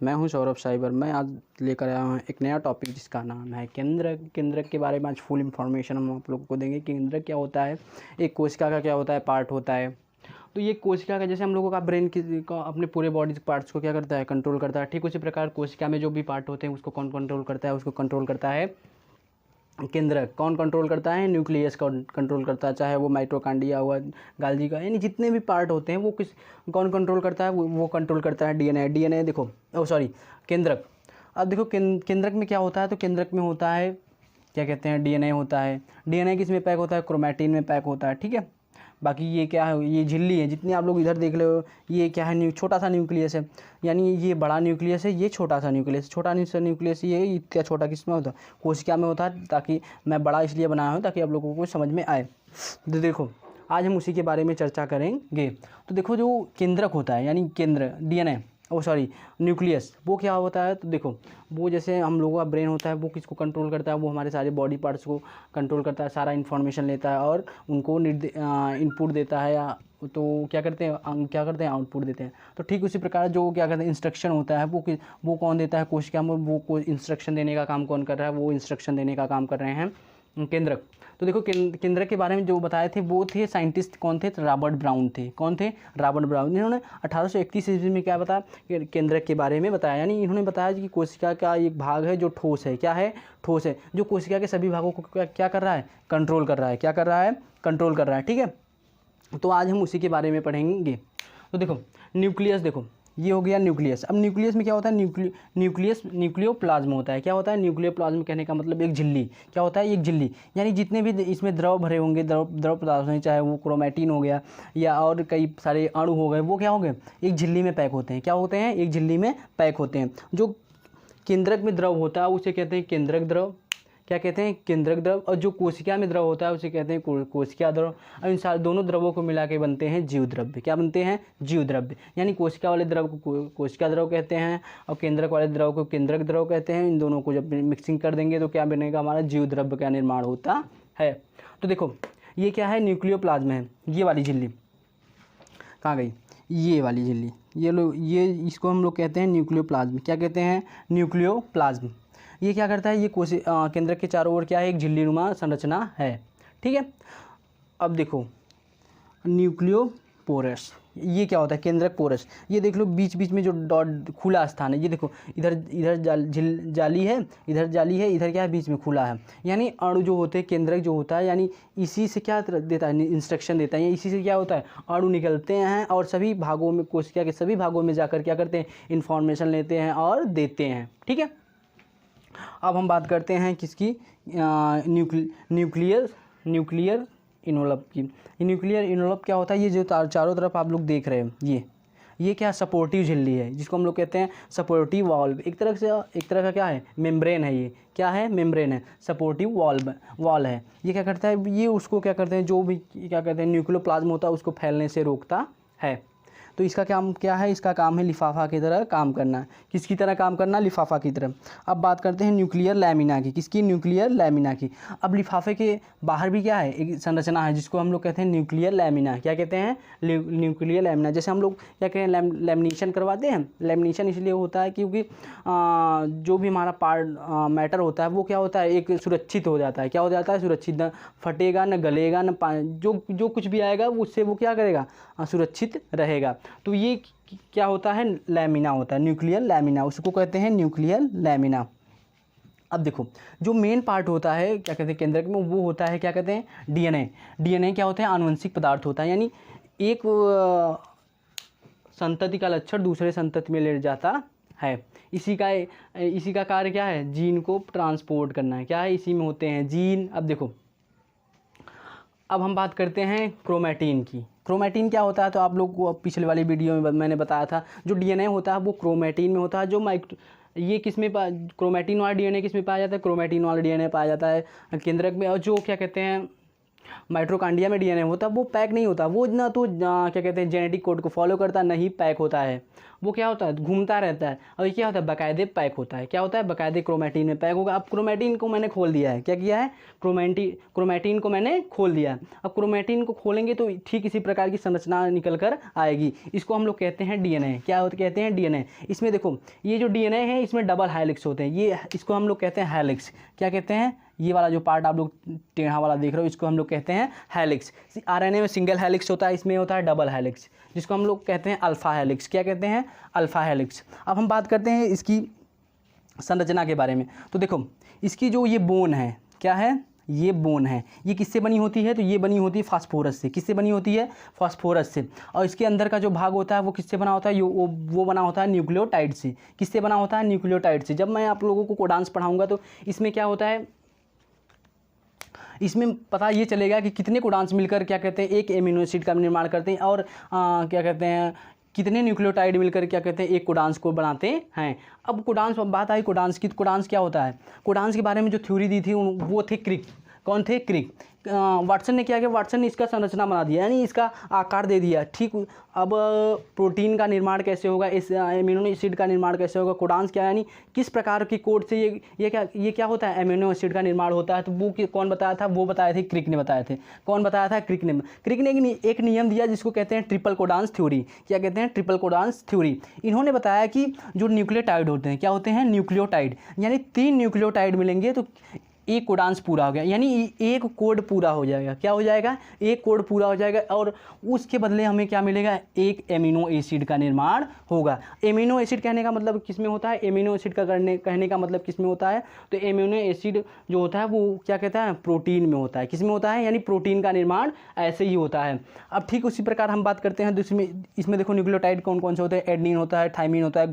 मैं हूं सौरभ साइबर। मैं आज लेकर आया हूं एक नया टॉपिक जिसका नाम है केंद्रक। केंद्रक के बारे में आज फुल इन्फॉर्मेशन हम आप लोगों को देंगे। केंद्रक क्या होता है, एक कोशिका का क्या होता है, पार्ट होता है। तो ये कोशिका का जैसे हम लोगों का ब्रेन का अपने पूरे बॉडी पार्ट्स को क्या करता है, कंट्रोल करता है। ठीक उसी प्रकार कोशिका में जो भी पार्ट होते हैं उसको कौन कंट्रोल करता है, उसको कंट्रोल करता है केंद्रक। कौन कंट्रोल करता है, न्यूक्लियस कंट्रोल करता है, चाहे वो माइटोकॉन्ड्रिया हुआ, गाल्जी का, यानी जितने भी पार्ट होते हैं वो कौन कंट्रोल करता है, वो कंट्रोल करता है डीएनए। डीएनए देखो, केंद्रक। अब देखो केंद्रक में क्या होता है, तो केंद्रक में होता है क्या कहते हैं, डीएनए होता है। डीएनए किस में पैक होता है, क्रोमैटिन में पैक होता है। ठीक है, बाकी ये क्या है, ये झिल्ली है। जितनी आप लोग इधर देख रहे हो ये क्या है, छोटा सा न्यूक्लियस है, यानी ये बड़ा न्यूक्लियस है, ये छोटा सा न्यूक्लियस। छोटा सा न्यूक्लियस ये इतना छोटा किस में होता है, कोशिका में होता है। ताकि मैं बड़ा इसलिए बनाया हूँ ताकि आप लोगों को समझ में आए। तो देखो आज हम उसी के बारे में चर्चा करेंगे। तो देखो जो केंद्रक होता है यानी केंद्र, डीएनए न्यूक्लियस, वो क्या होता है, तो देखो वो जैसे हम लोगों का ब्रेन होता है वो किसको कंट्रोल करता है, वो हमारे सारे बॉडी पार्ट्स को कंट्रोल करता है, सारा इन्फॉर्मेशन लेता है और उनको इनपुट देता है, या तो क्या करते हैं आउटपुट देते हैं। तो ठीक उसी प्रकार जो क्या कहते हैं इंस्ट्रक्शन होता है वो कौन देता है, कोशिका में वो इंस्ट्रक्शन देने का काम कौन कर रहा है, वो इंस्ट्रक्शन देने का काम कर रहे हैं केंद्रक। तो देखो केंद्रक के बारे में जो बताए थे वो थे साइंटिस्ट कौन थे, रॉबर्ट ब्राउन थे। कौन थे, रॉबर्ट ब्राउन। इन्होंने 1831 ईस्वी में क्या बताया, केंद्रक के बारे में बताया। यानी इन्होंने बताया कि कोशिका का एक भाग है जो ठोस है। क्या है, ठोस है, जो कोशिका के सभी भागों को क्या कर रहा है, कंट्रोल कर रहा है। क्या कर रहा है, कंट्रोल कर रहा है। ठीक है, तो आज हम उसी के बारे में पढ़ेंगे। तो देखो न्यूक्लियस, देखो ये हो गया न्यूक्लियस। अब न्यूक्लियस में क्या होता है, न्यूक्लियोप्लाज्म होता है। क्या होता है, न्यूक्लियोप्लाज्म कहने का मतलब एक झिल्ली। क्या होता है, एक झिल्ली, यानी जितने भी इसमें द्रव भरे होंगे, द्रव पदार्थ हैं, चाहे वो क्रोमैटिन हो गया या और कई सारे अणु हो गए, वो क्या हो गए, एक झिल्ली में पैक होते हैं। क्या होते हैं, एक झिल्ली में पैक होते हैं। जो केंद्रक में द्रव होता है उसे कहते हैं केंद्रक द्रव। क्या कहते हैं, केंद्रक द्रव। और जो कोशिका में द्रव होता है उसे कहते हैं कोशिका द्रव। और इन दोनों द्रवों को मिला के बनते हैं जीव द्रव्य। क्या बनते हैं, जीव द्रव्य। यानी कोशिका वाले द्रव को कोशिका द्रव कहते हैं और केंद्रक वाले द्रव को केंद्रक द्रव कहते हैं। इन दोनों को जब मिक्सिंग कर देंगे तो क्या बनेगा, हमारा जीव द्रव्य का निर्माण होता है। तो देखो ये क्या है, न्यूक्लियोप्लाज्म है। ये वाली झिल्ली कहाँ गई, ये वाली झिल्ली, ये इसको हम लोग कहते हैं न्यूक्लियोप्लाज्म। क्या कहते हैं, न्यूक्लियोप्लाज्म। ये क्या करता है, ये केंद्रक के चारों ओर क्या है, एक झिल्लीनुमा संरचना है। ठीक है, अब देखो न्यूक्लियोपोरस, ये क्या होता है, केंद्रक पोरस। ये देख लो बीच बीच में जो डॉट खुला स्थान है, ये देखो इधर जाली है, इधर जाली है, इधर क्या है, बीच में खुला है। यानी अणु जो होते हैं, केंद्रक जो होता है, यानी इसी से क्या देता है, इंस्ट्रक्शन देता है। इसी से क्या होता है, अणु निकलते हैं और सभी भागों में, कोशिका के सभी भागों में जाकर क्या करते हैं, इन्फॉर्मेशन लेते हैं और देते हैं। ठीक है, अब हम बात करते हैं किसकी, न्यूक्लियर इनवलप की। न्यूक्लियर इनवलप क्या होता है, ये जो चारों तरफ आप लोग देख रहे हैं, ये क्या सपोर्टिव झिल्ली है, जिसको हम लोग कहते हैं सपोर्टिव वॉल्व। एक तरह का क्या है, मेम्ब्रेन है। ये क्या है, मेम्ब्रेन है, सपोर्टिव वॉल है। ये क्या करता है, ये उसको क्या करते हैं, जो भी क्या कहते हैं न्यूक्लियोप्लाज्म होता है उसको फैलने से रोकता है। तो इसका काम क्या है, इसका काम है लिफाफा की तरह काम करना। किसकी तरह काम करना, लिफाफा की तरह। अब बात करते हैं न्यूक्लियर लैमिना की। किसकी, न्यूक्लियर लैमिना की। अब लिफाफे के बाहर भी क्या है, एक संरचना है जिसको हम लोग कहते हैं न्यूक्लियर लैमिना। क्या कहते हैं, न्यूक्लियर लैमिना। जैसे हम लोग क्या कहते हैं, लैमिनेशन करवाते हैं। लैमिनेशन इसलिए होता है क्योंकि जो भी हमारा पार्ट मैटर होता है वो क्या होता है, एक सुरक्षित हो जाता है। क्या हो जाता है, सुरक्षित, न फटेगा, न गलेगा, न जो कुछ भी आएगा उससे वो क्या करेगा, सुरक्षित रहेगा। तो ये क्या होता है, लैमिना होता है, न्यूक्लियर लैमिना, उसको कहते हैं न्यूक्लियर लैमिना। अब देखो जो मेन पार्ट होता है क्या कहते हैं केंद्रक में, वो होता है क्या कहते हैं, डीएनए। डीएनए क्या होता है, आनुवंशिक पदार्थ होता है। यानी एक संतति का लक्षण दूसरे संतति में ले जाता है। इसी का कार्य क्या है, जीन को ट्रांसपोर्ट करना है। क्या है, इसी में होते हैं जीन। अब देखो अब हम बात करते हैं क्रोमैटिन की। क्रोमैटिन क्या होता है, तो आप लोग को पिछले वाली वीडियो में मैंने बताया था, जो डीएनए होता है वो क्रोमैटिन में होता है। जो ये किस में क्रोमैटिन वाला डीएनए किस में पाया जाता है, क्रोमैटिन वाला डीएनए पाया जाता है केंद्रक में। और जो क्या कहते हैं माइटोकॉन्ड्रिया में डीएनए होता है वो पैक नहीं होता, वो ना तो क्या कहते हैं जेनेटिक कोड को फॉलो करता, नहीं पैक होता है, वो क्या होता है, घूमता रहता है, और ये क्या होता है, बाकायदे पैक होता है। क्या होता है, बाकायदे क्रोमेटिन में पैक होगा। अब क्रोमेटिन को मैंने खोल दिया है, क्या किया है, क्रोमेटिन को मैंने खोल दिया है। अब क्रोमेटिन को खोलेंगे तो ठीक इसी प्रकार की संरचना निकल कर आएगी। इसको हम लोग कहते हैं डीएनए। क्या होते कहते हैं, डीएनए। इसमें देखो ये जो डीएनए है इसमें डबल हेलिक्स होते हैं, ये इसको हम लोग कहते हैं हेलिक्स। क्या कहते हैं, ये वाला जो पार्ट आप लोग टेढ़ा वाला देख रहे हो इसको हम लोग कहते हैं हेलिक्स। आरएनए में सिंगल हेलिक्स होता है, इसमें होता है डबल हेलिक्स, जिसको हम लोग कहते हैं अल्फा हेलिक्स। क्या कहते हैं, अल्फा हेलिक्स। अब हम बात करते हैं इसकी संरचना के बारे में। तो देखो इसकी जो ये बोन है, क्या है, ये बोन है, ये किससे बनी होती है, तो ये बनी होती है फास्फोरस से। किससे बनी होती है, फास्फोरस से। और इसके अंदर का जो भाग होता है वो किससे बना होता है, वो बना होता है न्यूक्लियोटाइड से। किससे बना होता है, न्यूक्लियोटाइड से। जब मैं आप लोगों को कोडांस पढ़ाऊंगा तो इसमें क्या होता है, इसमें पता ये चलेगा कि कितने कोडांस मिलकर क्या कहते हैं एक एमिनो एसिड का निर्माण करते हैं, और क्या कहते हैं कितने न्यूक्लियोटाइड मिलकर क्या कहते हैं एक कोडांस को बनाते हैं। अब कोडांस, बात आई कोडांस की, तो कोडांस क्या होता है। कोडांस के बारे में जो थ्योरी दी थी वो थे क्रिक। कौन थे, क्रिक। वाटसन ने क्या किया, वाटसन ने इसका संरचना बना दिया, यानी इसका आकार दे दिया। ठीक, अब प्रोटीन का निर्माण कैसे होगा, इस एमिनो एसिड का निर्माण कैसे होगा, कोडांस क्या है, यानी किस प्रकार की कोड से ये क्या होता है, एमिनो एसिड का निर्माण होता है। तो वो कौन बताया था, वो बताए थे क्रिक ने बताए थे। कौन बताया था, क्रिक ने। क्रिक ने एक नियम दिया जिसको कहते हैं ट्रिपल कोडांस थ्योरी। क्या कहते हैं, ट्रिपल कोडांस थ्योरी। इन्होंने बताया कि जो न्यूक्लियोटाइड होते हैं, क्या होते हैं, न्यूक्लियोटाइड, यानी 3 न्यूक्लियोटाइड मिलेंगे तो एक कोडांस पूरा हो गया, यानी एक कोड पूरा हो जाएगा। क्या हो जाएगा, एक कोड पूरा हो जाएगा, और उसके बदले हमें क्या मिलेगा, एक एमिनो एसिड का निर्माण होगा। एमिनो एसिड कहने का मतलब किस में होता है, एमिनो एसिड का कहने का मतलब किस में होता है, तो एमिनो एसिड जो होता है वो क्या कहता है, प्रोटीन में होता है। किस में होता है, यानी प्रोटीन का निर्माण ऐसे ही होता है। अब ठीक उसी प्रकार हम बात करते हैं तो इसमें देखो न्यूक्लियोटाइड कौन कौन से होते हैं, एडनिन होता है, थाइमिन होता है,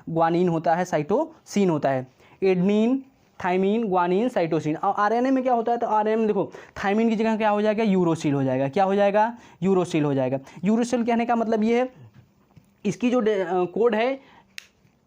ग्वानिन होता है, साइटोसिन होता है। Adenine, thymine, guanine, cytosine. और आरएनए में क्या होता है, तो आरएनए में देखो थाइमिन की जगह क्या हो जाएगा, यूरोसिल हो जाएगा। क्या हो जाएगा, यूरोसिल हो जाएगा। यूरोसिल कहने का मतलब ये है, इसकी जो कोड है,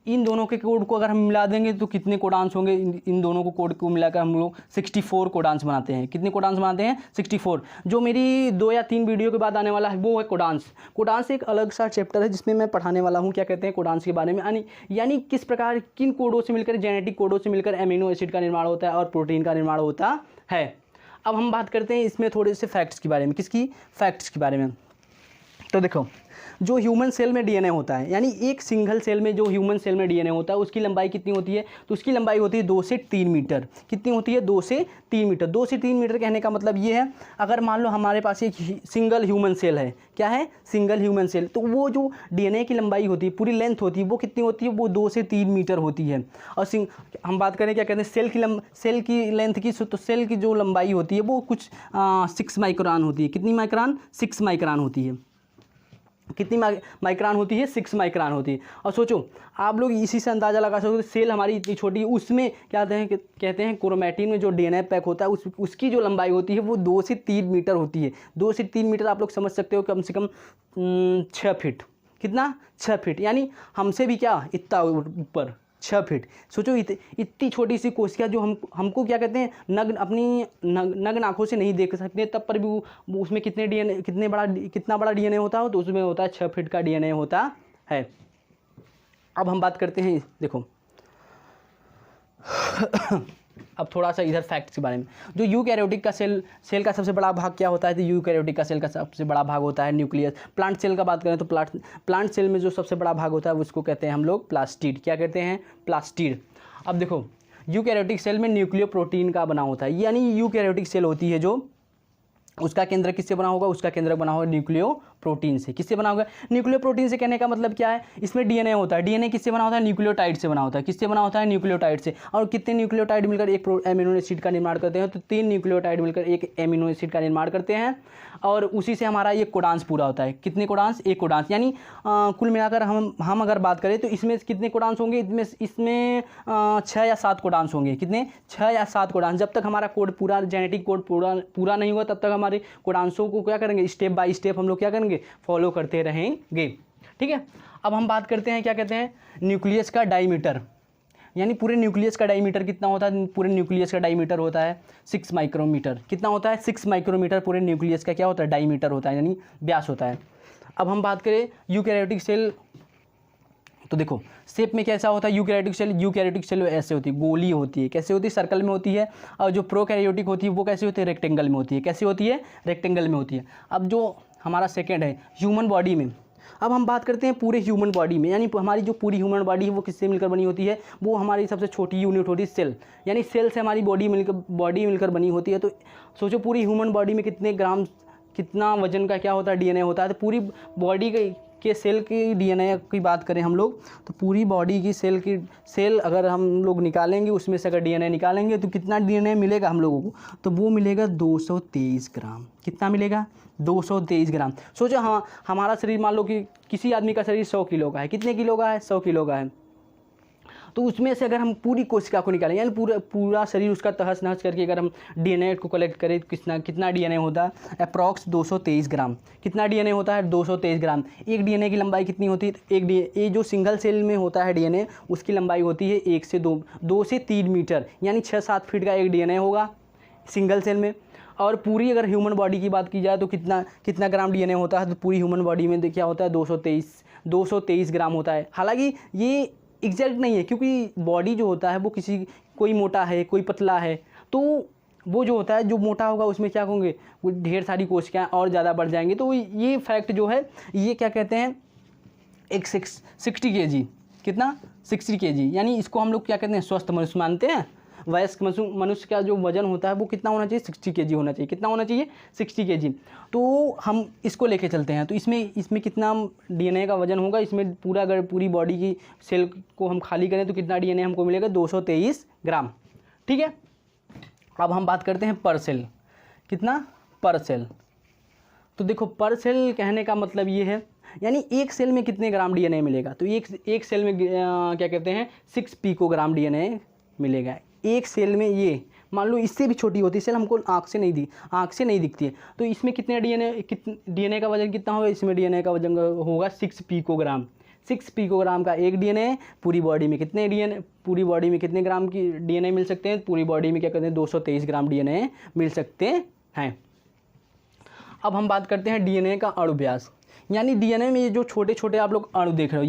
इन दोनों के कोड को अगर हम मिला देंगे तो कितने कोडांस होंगे, इन दोनों को कोड को मिलाकर हम लोग 64 कोडांस बनाते हैं। कितने कोडांस बनाते हैं, 64। जो मेरी 2 या 3 वीडियो के बाद आने वाला है वो है कोडांस। कोडांस एक अलग सा चैप्टर है जिसमें मैं पढ़ाने वाला हूँ क्या कहते हैं कोडांस के बारे में, यानी किस प्रकार किन कोडों से मिलकर, जेनेटिक कोडों से मिलकर एमिनो एसिड का निर्माण होता है और प्रोटीन का निर्माण होता है। अब हम बात करते हैं इसमें थोड़े से फैक्ट्स के बारे में। किसकी, फैक्ट्स के बारे में। तो देखो जो ह्यूमन सेल में डीएनए होता है, यानी एक सिंगल सेल में जो ह्यूमन सेल में डीएनए होता है उसकी लंबाई कितनी होती है, तो उसकी लंबाई होती है 2 से 3 मीटर। कितनी होती है, 2 से 3 मीटर। 2 से 3 मीटर कहने का मतलब ये है, अगर मान लो हमारे पास एक सिंगल ह्यूमन सेल है, क्या है, सिंगल ह्यूमन सेल, तो वो जो डीएनए की लंबाई होती है, पूरी लेंथ होती है, वो कितनी होती है, वो 2 से 3 मीटर होती है। और हम बात करें क्या कहते हैं सेल की लेंथ की, तो सेल की जो लंबाई होती है वो कुछ 6 माइक्रोन होती है। कितनी माइक्रोन, 6 माइक्रोन होती है। कितनी माइक्रोन होती है, 6 माइक्रोन होती है। और सोचो आप लोग इसी से अंदाज़ा लगा सकते हो, सेल हमारी इतनी छोटी है, उसमें क्या कहते हैं क्रोमेटिन में जो डीएनए पैक होता है उसकी जो लंबाई होती है वो 2 से 3 मीटर होती है। 2 से 3 मीटर आप लोग समझ सकते हो कम से कम 6 फीट। कितना, 6 फीट, यानी हमसे भी क्या इतना ऊपर, 6 फीट। सोचो इतनी छोटी सी कोशिका जो हमको क्या कहते हैं नग्न आँखों से नहीं देख सकते, तब पर भी वो उसमें कितना बड़ा डीएनए होता हो, तो उसमें होता है 6 फीट का डीएनए होता है। अब हम बात करते हैं, देखो अब थोड़ा सा इधर फैक्ट्स के बारे में। जो यूकैरियोटिक का सेल का सबसे बड़ा भाग क्या होता है, तो यूकैरियोटिक का सेल का सबसे बड़ा भाग होता है न्यूक्लियस। प्लांट सेल का बात करें तो प्लांट सेल में जो सबसे बड़ा भाग होता है उसको कहते हैं हम लोग प्लास्टिड। क्या कहते हैं, प्लास्टिड। अब देखो यूकैरियोटिक सेल में न्यूक्लियो प्रोटीन का बना होता है, यानी यूकैरियोटिक सेल होती है जो उसका केंद्र किससे बना होगा, उसका केंद्र बना होगा न्यूक्लियो प्रोटीन से। किससे बना होगा, न्यूक्लियो प्रोटीन से। कहने का मतलब क्या है, इसमें डीएनए होता है। डीएनए किससे बना होता है, न्यूक्लियोटाइड से बना होता है। किससे बना होता है, न्यूक्लियोटाइड से। और कितने न्यूक्लियोटाइड मिलकर एक एमिनो एसिड का निर्माण करते हैं, तो 3 न्यूक्लियोटाइड मिलकर एक एमिनो एसिड का निर्माण करते हैं, और उसी से हमारा एक कोडांस पूरा होता है। कितने कोडांस, एक कोडांस, यानी कुल मिलाकर हम अगर बात करें तो इसमें कितने कोडांस होंगे, इसमें 6 या 7 कोडांस होंगे। कितने, 6 या 7 कोडांस। जब तक हमारा कोड पूरा, जेनेटिक कोड पूरा नहीं हुआ, तब तक हमारे कोडांसों को क्या करेंगे, स्टेप बाय स्टेप हम लोग क्या करेंगे, फॉलो करते रहेंगे। ठीक है। अब हम बात करते हैं क्या कहते हैं न्यूक्लियस का डायमीटर, यानी पूरे न्यूक्लियस का डायमीटर कितना होता है, पूरे न्यूक्लियस का डायमीटर होता है 6 माइक्रोमीटर। कितना होता है, 6 माइक्रोमीटर पूरे न्यूक्लियस का क्या होता है, डायमीटर होता है, यानी व्यास होता है। अब हम बात करें यूकैरियोटिक सेल तो देखो शेप में कैसा होता है, यूकैरियोटिक सेल ऐसे होती है, गोली होती है, कैसे होती है, सर्कल में होती है। और जो प्रोकैरियोटिक होती है वो कैसी होती है, रेक्टेंगल में होती है। कैसी होती है, रेक्टेंगल में होती है। अब जो हमारा सेकेंड है ह्यूमन बॉडी में, अब हम बात करते हैं पूरे ह्यूमन बॉडी में, यानी हमारी जो पूरी ह्यूमन बॉडी है वो किससे मिलकर बनी होती है, वो हमारी सबसे छोटी यूनिट होती है सेल, यानी सेल से हमारी बॉडी मिलकर बनी होती है। तो सोचो पूरी ह्यूमन बॉडी में कितने ग्राम, कितना वजन का क्या होता है, डीएनए होता है। तो पूरी बॉडी के सेल की डीएनए की बात करें हम लोग, तो पूरी बॉडी की सेल अगर हम लोग निकालेंगे, उसमें से अगर डीएनए निकालेंगे तो कितना डीएनए मिलेगा हम लोगों को, तो वो मिलेगा 223 ग्राम। कितना मिलेगा, 223 ग्राम। सोचो हाँ, हमारा शरीर मान लो कि किसी आदमी का शरीर 100 किलो का है, कितने किलो का है, 100 किलो का है। तो उसमें से अगर हम पूरी कोशिका को निकालें, यानी पूरा शरीर उसका तहस नहस करके अगर हम डीएनए को कलेक्ट करें, कितना डीएनए होता है, अप्रॉक्स 223 ग्राम। कितना डीएनए होता है, 223 ग्राम। एक डीएनए की लंबाई कितनी होती है, ये जो सिंगल सेल में होता है डीएनए, उसकी लंबाई होती है 1 से 2 से 3 मीटर, यानी 6-7 फीट का एक डीएनए होगा सिंगल सेल में। और पूरी अगर ह्यूमन बॉडी की बात की जाए तो कितना ग्राम डीएनए होता है, तो पूरी ह्यूमन बॉडी में क्या होता है, 223 ग्राम होता है। हालांकि ये एग्जैक्ट नहीं है, क्योंकि बॉडी जो होता है वो कोई मोटा है, कोई पतला है, तो वो जो होता है, जो मोटा होगा उसमें क्या होंगे, वो ढेर सारी कोशिकाएं और ज़्यादा बढ़ जाएंगी। तो ये फैक्ट जो है, ये क्या कहते हैं, एक 60 kg, कितना, 60 kg, यानी इसको हम लोग क्या कहते हैं, स्वस्थ मनुष्य मानते हैं। वयस्क मनुष्य का जो वजन होता है वो कितना होना चाहिए, 60 kg होना चाहिए। कितना होना चाहिए, 60 kg। तो हम इसको लेके चलते हैं, तो इसमें कितना डीएनए का वजन होगा, इसमें पूरा अगर पूरी बॉडी की सेल को हम खाली करें तो कितना डीएनए हमको मिलेगा, 223 ग्राम। ठीक है, अब हम बात करते हैं पर सेल। कितना, पर सेल। तो देखो पर सेल कहने का मतलब ये है, यानी एक सेल में कितने ग्राम डीएनए मिलेगा, तो एक सेल में क्या कहते हैं, 6 पिकोग्राम डीएनए मिलेगा एक सेल में। ये मान लो इससे भी छोटी होती है सेल, हमको आँख से नहीं दिखती है। तो इसमें कितने डीएनए का वजन कितना होगा, इसमें डीएनए का वजन होगा 6 पिकोग्राम। 6 पिकोग्राम का एक डीएनए, पूरी बॉडी में कितने ग्राम की डीएनए मिल सकते हैं, पूरी बॉडी में क्या कहते हैं, 223 ग्राम डीएनए मिल सकते हैं। अब हम बात करते हैं डीएनए का अणु व्यास, यानी डीएनए में ये जो छोटे छोटे आप लोग अणु देख रहे हो,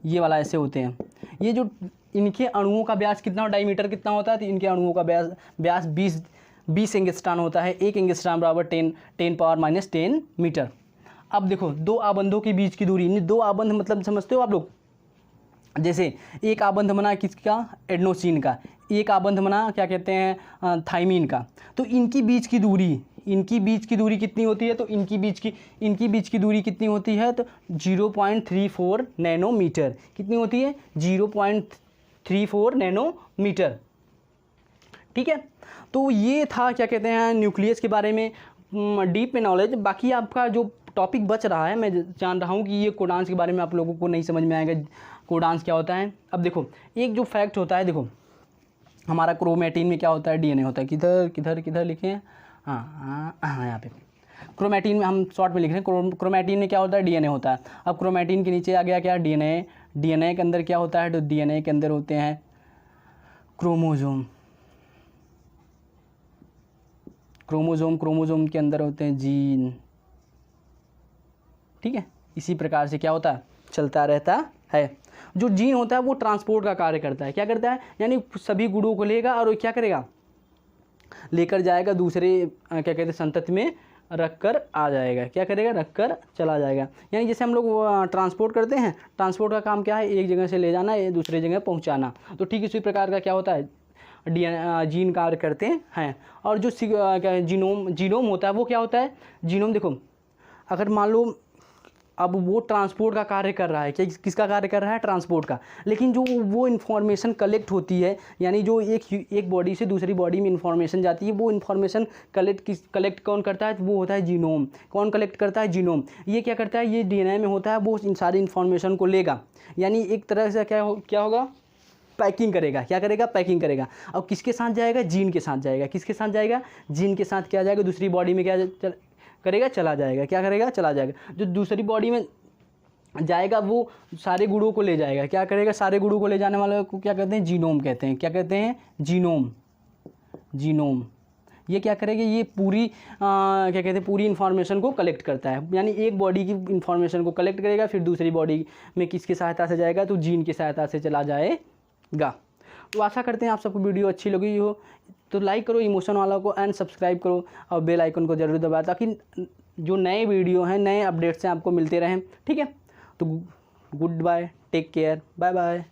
ये वाला ऐसे होते हैं। ये जो इनके अणुओं का व्यास कितना, डायमीटर कितना होता है, तो इनके अणुओं का व्यास 20 एंगस्ट्रॉम होता है। 1 एंगस्ट्रॉम बराबर 10⁻⁻10 मीटर। अब देखो दो आबंधों के बीच की दूरी, दो आबंध मतलब समझते हो आप लोग, जैसे एक आबंध बना किसका, एडेनोसिन का, एक आबंध बना क्या कहते हैं, थाइमिन का। तो इनकी बीच की दूरी कितनी होती है, तो इनकी बीच की दूरी कितनी होती है, तो 0.34 नैनोमीटर। कितनी होती है, 0.34 नैनोमीटर। ठीक है, तो ये था क्या कहते हैं, न्यूक्लियस के बारे में डीप में नॉलेज। बाकी आपका जो टॉपिक बच रहा है, मैं जान रहा हूँ कि ये कोडांस के बारे में आप लोगों को नहीं समझ में आएगा, कोडांस क्या होता है। अब देखो एक जो फैक्ट होता है, देखो हमारा क्रोमेटिन में क्या होता है, डीएनए होता है। किधर लिखे हैं, हाँ यहाँ पे क्रोमेटिन में हम शॉर्ट में लिख रहे हैं। क्रोमेटिन में क्या होता है, डीएनए होता है। अब क्रोमेटिन के नीचे आ गया क्या, डीएनए के अंदर क्या होता है, तो डीएनए के अंदर होते हैं क्रोमोसोम क्रोमोसोम के अंदर होते हैं जीन। ठीक है, इसी प्रकार से क्या होता है, चलता रहता है। जो जीन होता है वो ट्रांसपोर्ट का कार्य करता है। क्या करता है, यानी सभी गुणों को लेगा और क्या करेगा, लेकर जाएगा दूसरे क्या कहते हैं संतति में रख कर आ जाएगा। क्या करेगा, रख कर चला जाएगा। यानी जैसे हम लोग ट्रांसपोर्ट करते हैं, ट्रांसपोर्ट का काम क्या है, एक जगह से ले जाना, दूसरे जगह पहुंचाना। तो ठीक इसी प्रकार का क्या होता है, जीन कार्य करते हैं। और जो क्या जीनोम होता है वो क्या होता है, जीनोम देखो अगर मान लो अब वो ट्रांसपोर्ट का कार्य कर रहा है, क्या किसका कार्य कर रहा है, ट्रांसपोर्ट का। लेकिन जो वो इन्फॉर्मेशन कलेक्ट होती है, यानी जो एक बॉडी से दूसरी बॉडी में इन्फॉर्मेशन जाती है, वो इन्फॉर्मेशन कलेक्ट कौन करता है, वो होता है जीनोम। कौन कलेक्ट करता है, जीनोम। ये क्या करता है, ये डीएनए में होता है, वो इन सारी इन्फॉर्मेशन को लेगा, यानी एक तरह से क्या होगा, पैकिंग करेगा। क्या करेगा, पैकिंग करेगा। अब किसके साथ जाएगा, जीन के साथ जाएगा। किसके साथ जाएगा, जीन के साथ क्या जाएगा, दूसरी बॉडी में क्या करेगा, चला जाएगा। क्या करेगा, चला जाएगा। जो दूसरी बॉडी में जाएगा वो सारे गुणों को ले जाएगा। क्या करेगा, सारे गुणों को ले जाने वाले को क्या कहते हैं, जीनोम कहते हैं। क्या कहते हैं, जीनोम। ये क्या करेगा, ये पूरी क्या कहते हैं, पूरी इन्फॉर्मेशन को कलेक्ट करता है। यानी एक बॉडी की इन्फॉर्मेशन को कलेक्ट करेगा, फिर दूसरी बॉडी में किसकी सहायता से जाएगा, तो जीन की सहायता से चला जाएगा। तो आशा करते हैं आप सबको वीडियो अच्छी लगी हो, तो लाइक करो इमोशन वाला को एंड सब्सक्राइब करो और बेल आइकन को जरूर दबाएं, ताकि जो नए वीडियो हैं, नए अपडेट्स हैं आपको मिलते रहें। ठीक है, तो good bye, take care, bye bye.